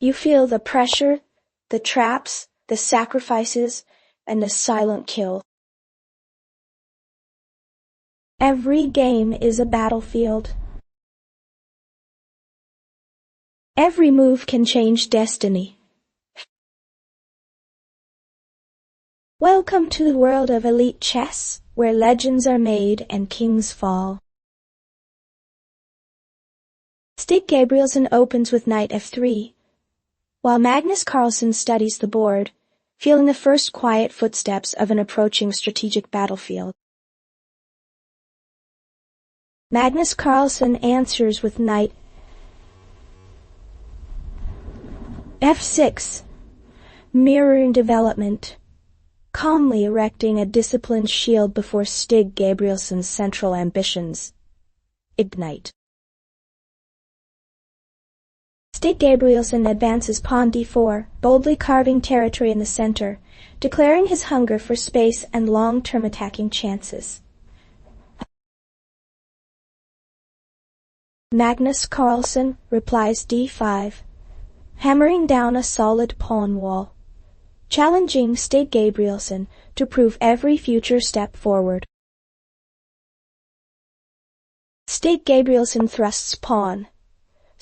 You feel the pressure, the traps, the sacrifices, and the silent kill. Every game is a battlefield. Every move can change destiny. Welcome to the world of elite chess, where legends are made and kings fall. Stig Gabrielsen opens with knight f3, while Magnus Carlsen studies the board, feeling the first quiet footsteps of an approaching strategic battlefield. Magnus Carlsen answers with knight f6, mirroring development, calmly erecting a disciplined shield before Stig Gabrielsen's central ambitions. Ignite. Stig Gabrielsen advances pawn d4, boldly carving territory in the center, declaring his hunger for space and long-term attacking chances. Magnus Carlsen replies d5, hammering down a solid pawn wall, challenging Stig Gabrielsen to prove every future step forward. Stig Gabrielsen thrusts pawn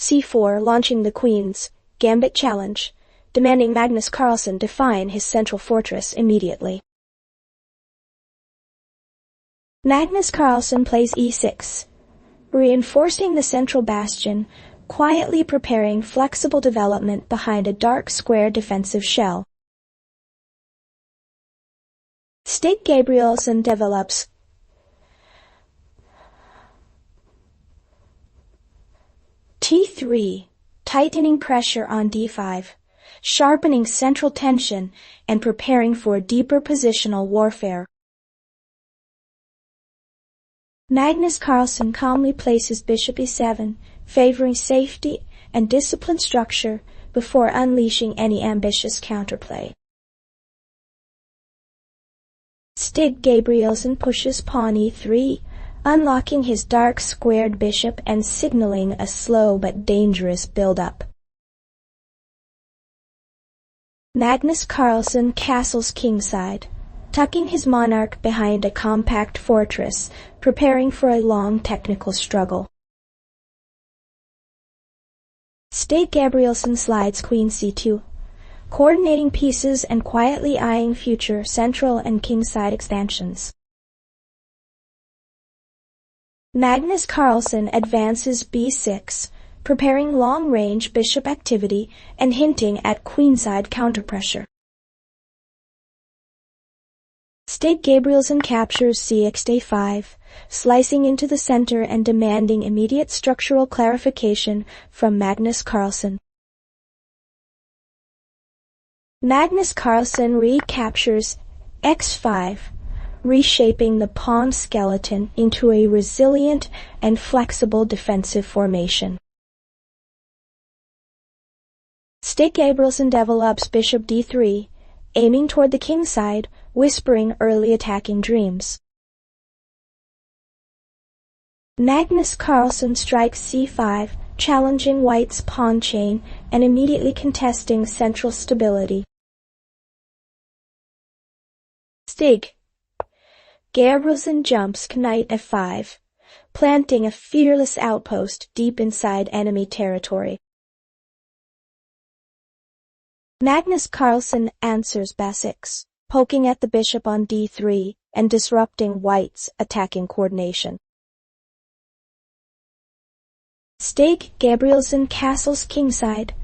c4, launching the queen's gambit challenge, demanding Magnus Carlsen define his central fortress immediately. Magnus Carlsen plays e6, reinforcing the central bastion, quietly preparing flexible development behind a dark square defensive shell. Stig Gabrielsen develops t3, tightening pressure on d5, sharpening central tension and preparing for deeper positional warfare. Magnus Carlsen calmly places bishop e7, favoring safety and disciplined structure before unleashing any ambitious counterplay. Stig Gabrielsen pushes pawn e3, unlocking his dark squared bishop and signaling a slow but dangerous build-up. Magnus Carlsen castles kingside, tucking his monarch behind a compact fortress, preparing for a long technical struggle. Stig Gabrielsen slides queen c2, coordinating pieces and quietly eyeing future central and kingside expansions. Magnus Carlsen advances b6, preparing long-range bishop activity and hinting at queenside counterpressure. Stig Gabrielsen captures cx-a5, slicing into the center and demanding immediate structural clarification from Magnus Carlsen. Magnus Carlsen recaptures x5, reshaping the pawn skeleton into a resilient and flexible defensive formation. Stig Gabrielsen develops bishop d3, aiming toward the kingside, whispering early attacking dreams. Magnus Carlsen strikes c5, challenging white's pawn chain and immediately contesting central stability. Stig Gabrielsen jumps knight f5, planting a fearless outpost deep inside enemy territory. Magnus Carlsen answers b6, poking at the bishop on d3 and disrupting white's attacking coordination. Stig Gabrielsen castles kingside,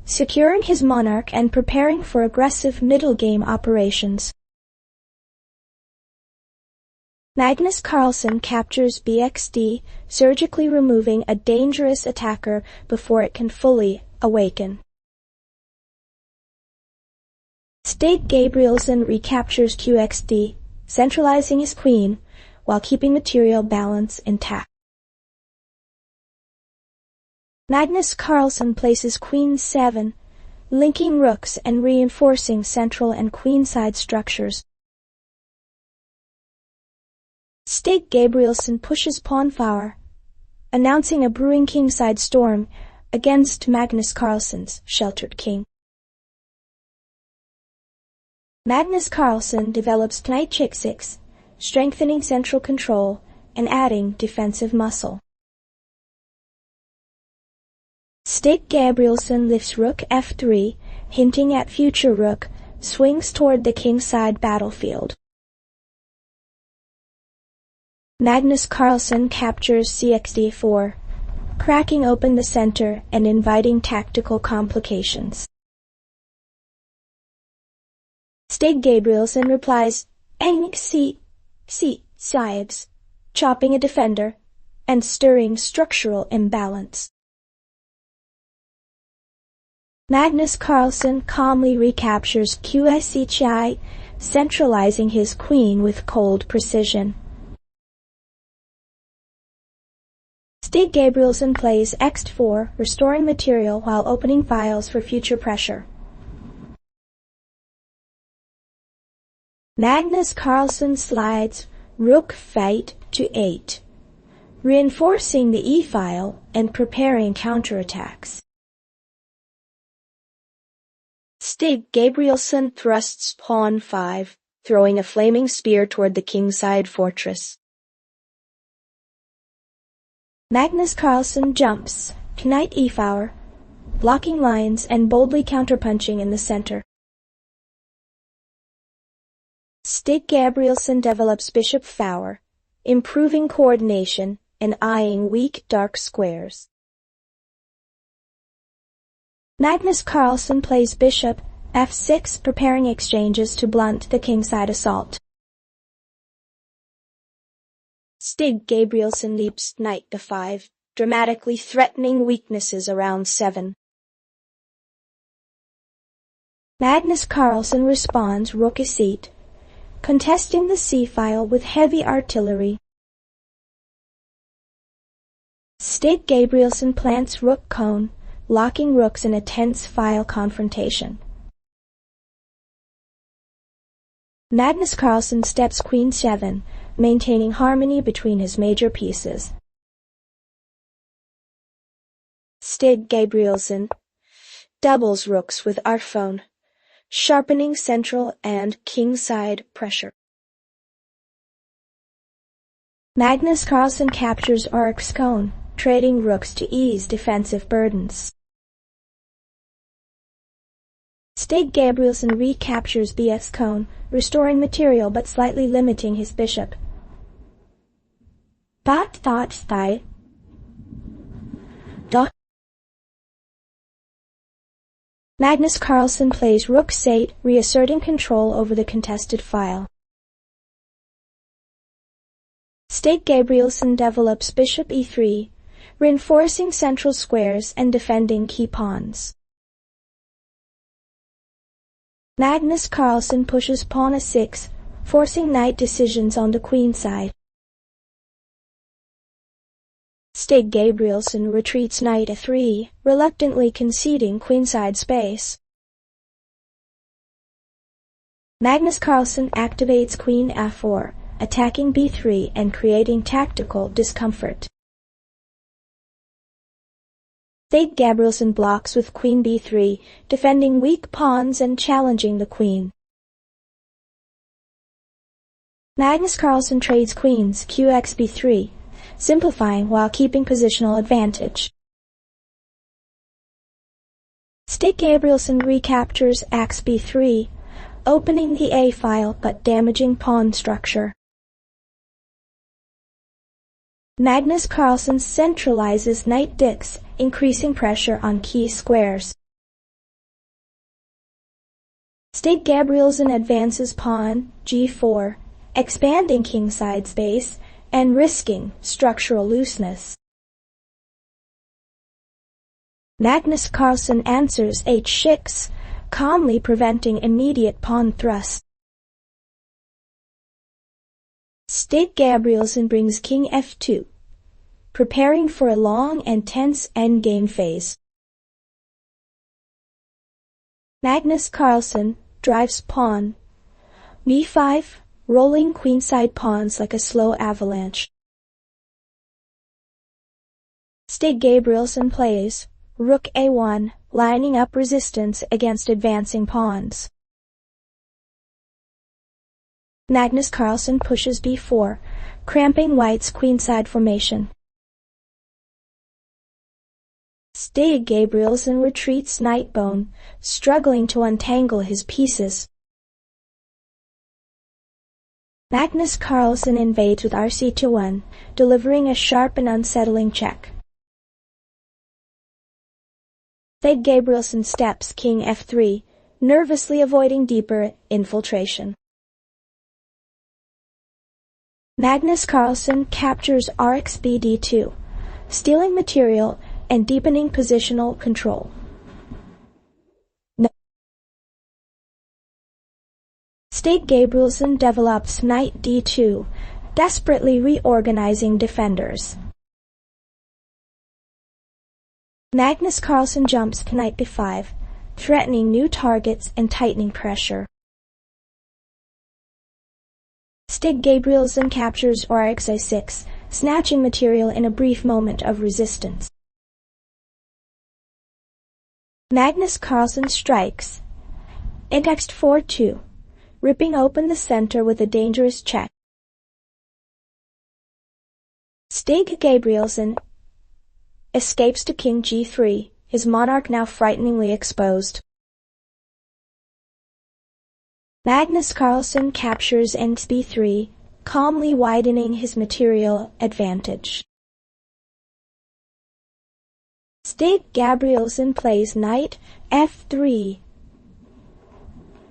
securing his monarch and preparing for aggressive middle game operations. Magnus Carlsen captures bxd, surgically removing a dangerous attacker before it can fully awaken. Stig Gabrielsen recaptures qxd, centralizing his queen while keeping material balance intact. Magnus Carlsen places queen 7, linking rooks and reinforcing central and queenside structures. Stig Gabrielsen pushes pawn forward, announcing a brewing kingside storm against Magnus Carlsen's sheltered king. Magnus Carlsen develops knight h6, strengthening central control and adding defensive muscle. Stig Gabrielsen lifts rook f3, hinting at future rook swings toward the kingside battlefield. Magnus Carlsen captures cxd4, cracking open the center and inviting tactical complications. Stig Gabrielsen replies, "Eng c sides," chopping a defender and stirring structural imbalance. Magnus Carlsen calmly recaptures qi, centralizing his queen with cold precision. Stig Gabrielsen plays x4, restoring material while opening files for future pressure. Magnus Carlsen slides rook fight to 8, reinforcing the e-file and preparing counterattacks. Stig Gabrielsen thrusts pawn 5, throwing a flaming spear toward the kingside fortress. Magnus Carlsen jumps, knight e4, blocking lines and boldly counterpunching in the center. Stig Gabrielsen develops bishop f4, improving coordination and eyeing weak dark squares. Magnus Carlsen plays bishop f6, preparing exchanges to blunt the kingside assault. Stig Gabrielsen leaps knight to5, dramatically threatening weaknesses around 7. Magnus Carlsen responds rook e8, contesting the c-file with heavy artillery. Stig Gabrielsen plants rook cone, locking rooks in a tense file confrontation. Magnus Carlsen steps queen 7, maintaining harmony between his major pieces. Stig Gabrielsen doubles rooks with artphone, sharpening central and kingside pressure. Magnus Carlsen captures Oryx cone, trading rooks to ease defensive burdens. Stig Gabrielsen recaptures bx cone, restoring material but slightly limiting his bishop. Magnus Carlsen plays rook c8, reasserting control over the contested file. Stig Gabrielsen develops bishop e3, reinforcing central squares and defending key pawns. Magnus Carlsen pushes pawn a6, forcing knight decisions on the queen side. Stig Gabrielsen retreats knight a3, reluctantly conceding queenside space. Magnus Carlsen activates queen f4, attacking b3 and creating tactical discomfort. Stig Gabrielsen blocks with queen b3, defending weak pawns and challenging the queen. Magnus Carlsen trades queens qx b3, simplifying while keeping positional advantage. Stig Gabrielsen recaptures ax b3, opening the a-file but damaging pawn structure. Magnus Carlsen centralizes knight d6, increasing pressure on key squares. Stig Gabrielsen advances pawn g4, expanding kingside space and risking structural looseness. Magnus Carlsen answers h6, calmly preventing immediate pawn thrust. Stig Gabrielsen brings king f2, preparing for a long and tense endgame phase. Magnus Carlsen drives pawn b5, rolling queenside pawns like a slow avalanche. Stig Gabrielsen plays Rook a1, lining up resistance against advancing pawns. Magnus Carlsen pushes b4, cramping white's queenside formation. Stig Gabrielsen retreats knight bone, struggling to untangle his pieces. Magnus Carlsen invades with rc2-1, delivering a sharp and unsettling check. Stig Gabrielsen steps king f3, nervously avoiding deeper infiltration. Magnus Carlsen captures rx bd2, stealing material and deepening positional control. Stig Gabrielsen develops knight d2, desperately reorganizing defenders. Magnus Carlsen jumps knight b5, threatening new targets and tightening pressure. Stig Gabrielsen captures rx a6, snatching material in a brief moment of resistance. Magnus Carlsen strikes, indexed 4-2, ripping open the center with a dangerous check. Stig Gabrielsen escapes to king g3, his monarch now frighteningly exposed. Magnus Carlsen captures b3, calmly widening his material advantage. Stig Gabrielsen plays knight f3,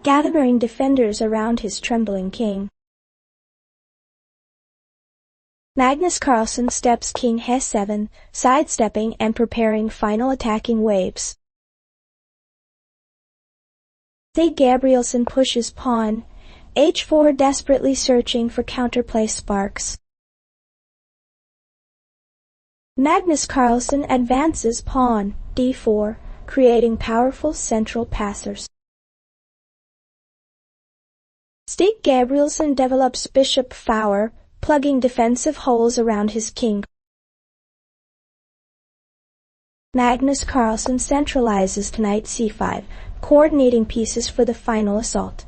gathering defenders around his trembling king. Magnus Carlsen steps king h7, sidestepping and preparing final attacking waves. Stig Gabrielsen pushes pawn h4, desperately searching for counterplay sparks. Magnus Carlsen advances pawn d4, creating powerful central passers. Stig Gabrielsen develops bishop f4, plugging defensive holes around his king. Magnus Carlsen centralizes to knight c5, coordinating pieces for the final assault.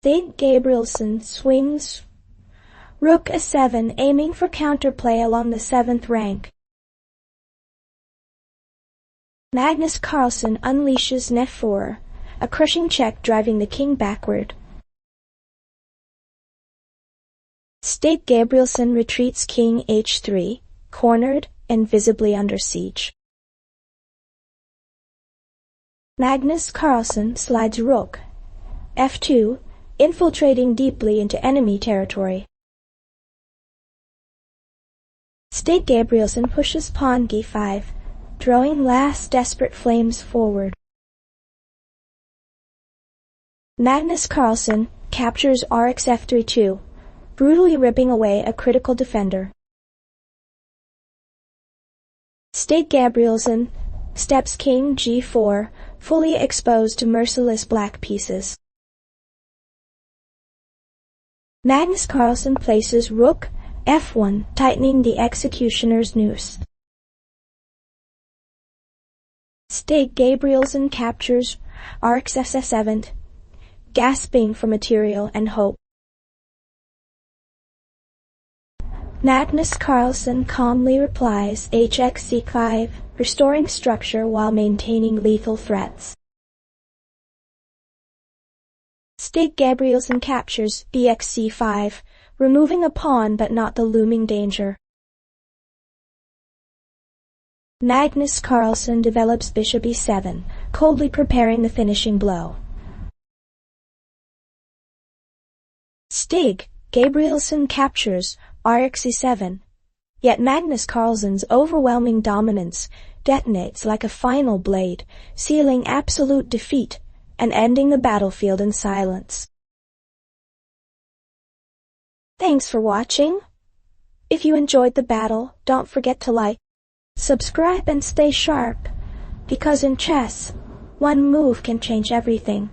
Stig Gabrielsen swings rook a7, aiming for counterplay along the 7th rank. Magnus Carlsen unleashes f4, a crushing check driving the king backward. Stig Gabrielsen retreats king h3, cornered and visibly under siege. Magnus Carlsen slides rook f2, infiltrating deeply into enemy territory. Stig Gabrielsen pushes pawn g5, throwing last desperate flames forward. Magnus Carlsen captures rx f3-2, brutally ripping away a critical defender. Stig Gabrielsen steps king g4, fully exposed to merciless black pieces. Magnus Carlsen places rook f1, tightening the executioner's noose. Stig Gabrielsen captures rx f7, gasping for material and hope. Magnus Carlsen calmly replies hx c5, restoring structure while maintaining lethal threats. Stig Gabrielsen captures bx c5, removing a pawn but not the looming danger. Magnus Carlsen develops bishop e7, coldly preparing the finishing blow. Stig Gabrielsen captures rx e7, yet Magnus Carlsen's overwhelming dominance detonates like a final blade, sealing absolute defeat and ending the battlefield in silence. Thanks for watching. If you enjoyed the battle, don't forget to like, subscribe and stay sharp, because in chess, one move can change everything.